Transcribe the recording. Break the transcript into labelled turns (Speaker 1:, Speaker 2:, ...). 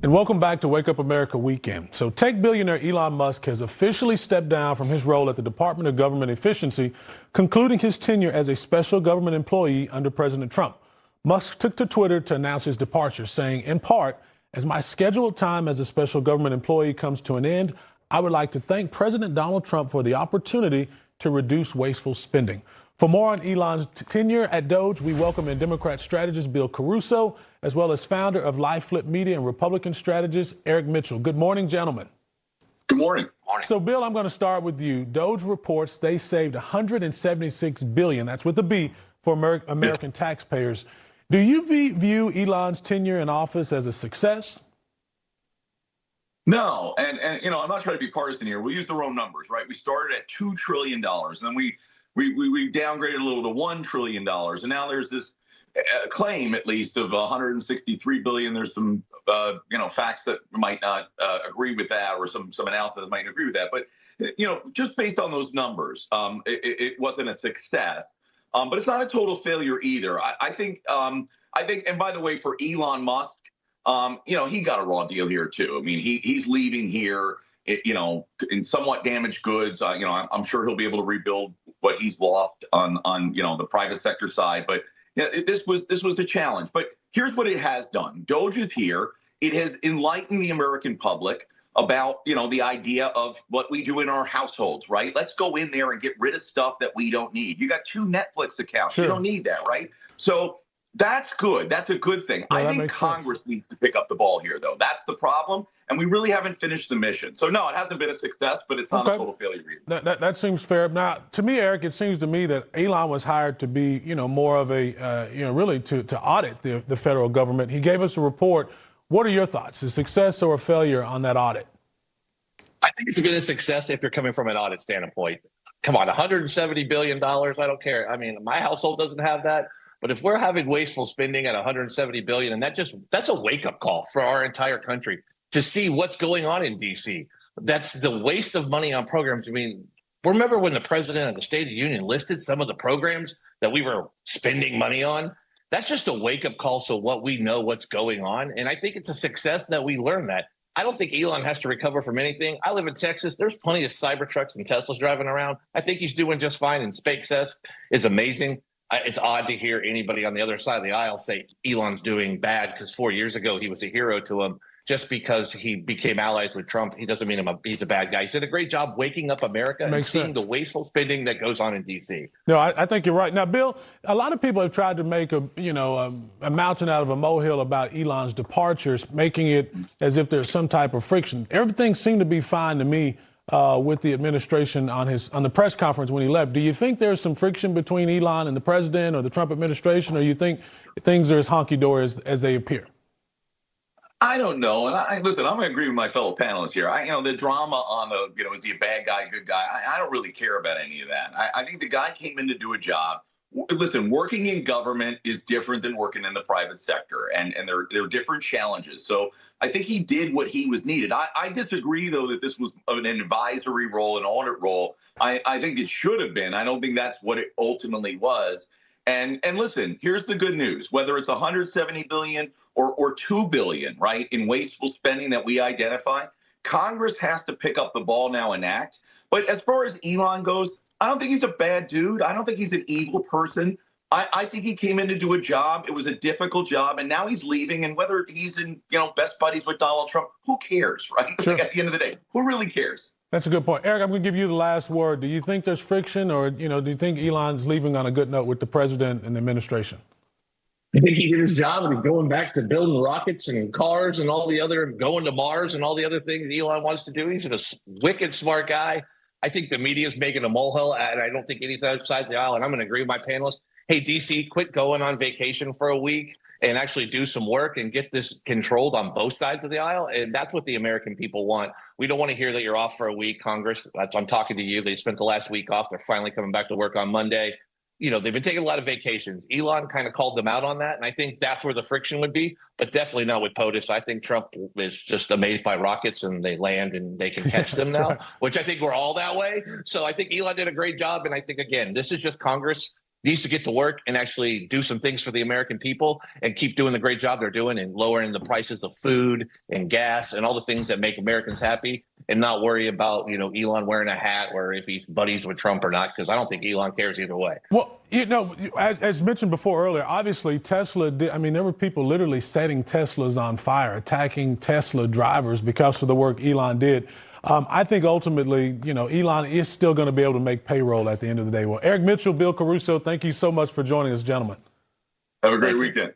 Speaker 1: And welcome back to Wake Up America Weekend. So tech billionaire Elon Musk has officially stepped down from his role at the Department of Government Efficiency, concluding his tenure as a special government employee under President Trump. Musk took to Twitter to announce his departure, saying, in part, as my scheduled time as a special government employee comes to an end, I would like to thank President Donald Trump for the opportunity to reduce wasteful spending. For more on Elon's tenure at Doge, we welcome in Democrat strategist Bill Caruso, as well as founder of LifeFlip Media and Republican strategist Eric Mitchell. Good morning, gentlemen.
Speaker 2: Good morning.
Speaker 1: So, Bill, I'm going to start with you. Doge reports they saved $176 billion, that's with a B, for American taxpayers. Do you view Elon's tenure in office as a success?
Speaker 2: No, and I'm not trying to be partisan here. We use the wrong numbers, right? We started at $2 trillion, and then we downgraded a little to $1 trillion, and now there's this claim, at least, of $163 billion. There's some facts that might not agree with that, or some analysis that might agree with that. But just based on those numbers, it wasn't a success. But it's not a total failure either. I think, and by the way, for Elon Musk, he got a raw deal here too. I mean, he's leaving here, in somewhat damaged goods. I'm sure he'll be able to rebuild what he's lost on the private sector side. But this was the challenge. But here's what it has done. Doge is here. It has enlightened the American public about, the idea of what we do in our households, right? Let's go in there and get rid of stuff that we don't need. You got 2 Netflix accounts. Sure. You don't need that, right? So that's good. That's a good thing.
Speaker 1: Well,
Speaker 2: I think Congress needs to pick up the ball here, though. That's the problem. And we really haven't finished the mission. So, no, it hasn't been a success, but it's not a total failure either.
Speaker 1: That seems fair. Now, to me, Eric, it seems to me that Elon was hired to be, more of a, really to audit the federal government. He gave us a report. What are your thoughts? A success or a failure on that audit?
Speaker 3: I think it's been a success if you're coming from an audit standpoint. Come on, $170 billion, I don't care. I mean, my household doesn't have that. But if we're having wasteful spending at $170 billion, and that's a wake-up call for our entire country to see what's going on in D.C. That's the waste of money on programs. I mean, remember when the president of the State of the Union listed some of the programs that we were spending money on? That's just a wake-up call so what we know what's going on. And I think it's a success that we learned that. I don't think Elon has to recover from anything. I live in Texas. There's plenty of Cybertrucks and Teslas driving around. I think he's doing just fine, and SpaceX is amazing. It's odd to hear anybody on the other side of the aisle say Elon's doing bad because 4 years ago he was a hero to him. Just because he became allies with Trump, he doesn't mean he's a bad guy. He did a great job waking up America and seeing the wasteful spending that goes on in D.C.
Speaker 1: No, I think you're right. Now, Bill, a lot of people have tried to make a mountain out of a molehill about Elon's departures, making it as if there's some type of friction. Everything seemed to be fine to me with the administration on the press conference when he left. Do you think there's some friction between Elon and the president or the Trump administration, or you think things are as honky-dory as they appear?
Speaker 2: I don't know. And listen, I'm going to agree with my fellow panelists here. The drama on is he a bad guy, good guy? I don't really care about any of that. I think the guy came in to do a job. Listen, working in government is different than working in the private sector, and there are different challenges. So I think he did what he was needed. I disagree, though, that this was an advisory role, an audit role. I think it should have been. I don't think that's what it ultimately was. And listen, here's the good news. Whether it's $170 billion or $2 billion, right, in wasteful spending that we identify, Congress has to pick up the ball now and act. But as far as Elon goes, I don't think he's a bad dude. I don't think he's an evil person. I think he came in to do a job. It was a difficult job, and now he's leaving. And whether he's in best buddies with Donald Trump, who cares, right?
Speaker 1: Sure.
Speaker 2: Like, at the end of the day, who really cares?
Speaker 1: That's a good point. Eric, I'm going to give you the last word. Do you think there's friction, or do you think Elon's leaving on a good note with the president and the administration?
Speaker 3: I think he did his job, and he's going back to building rockets and cars and going to Mars and all the other things Elon wants to do. He's a wicked smart guy. I think the media is making a molehill, and I don't think any sides of the aisle, and I'm going to agree with my panelists. Hey, DC, quit going on vacation for a week and actually do some work and get this controlled on both sides of the aisle. And that's what the American people want. We don't want to hear that you're off for a week, Congress. I'm talking to you. They spent the last week off. They're finally coming back to work on Monday. They've been taking a lot of vacations. Elon kind of called them out on that, and I think that's where the friction would be, but definitely not with POTUS. I think Trump is just amazed by rockets, and they land and they can catch them now, which I think we're all that way. So I think Elon did a great job, and I think, again, this is just Congress needs to get to work and actually do some things for the American people and keep doing the great job they're doing and lowering the prices of food and gas and all the things that make Americans happy, and not worry about, Elon wearing a hat or if he's buddies with Trump or not, because I don't think Elon cares either way.
Speaker 1: Well, as mentioned before earlier, obviously Tesla did. I mean, there were people literally setting Teslas on fire, attacking Tesla drivers because of the work Elon did. I think ultimately, Elon is still going to be able to make payroll at the end of the day. Well, Eric Mitchell, Bill Caruso, thank you so much for joining us, gentlemen.
Speaker 2: Have a great weekend.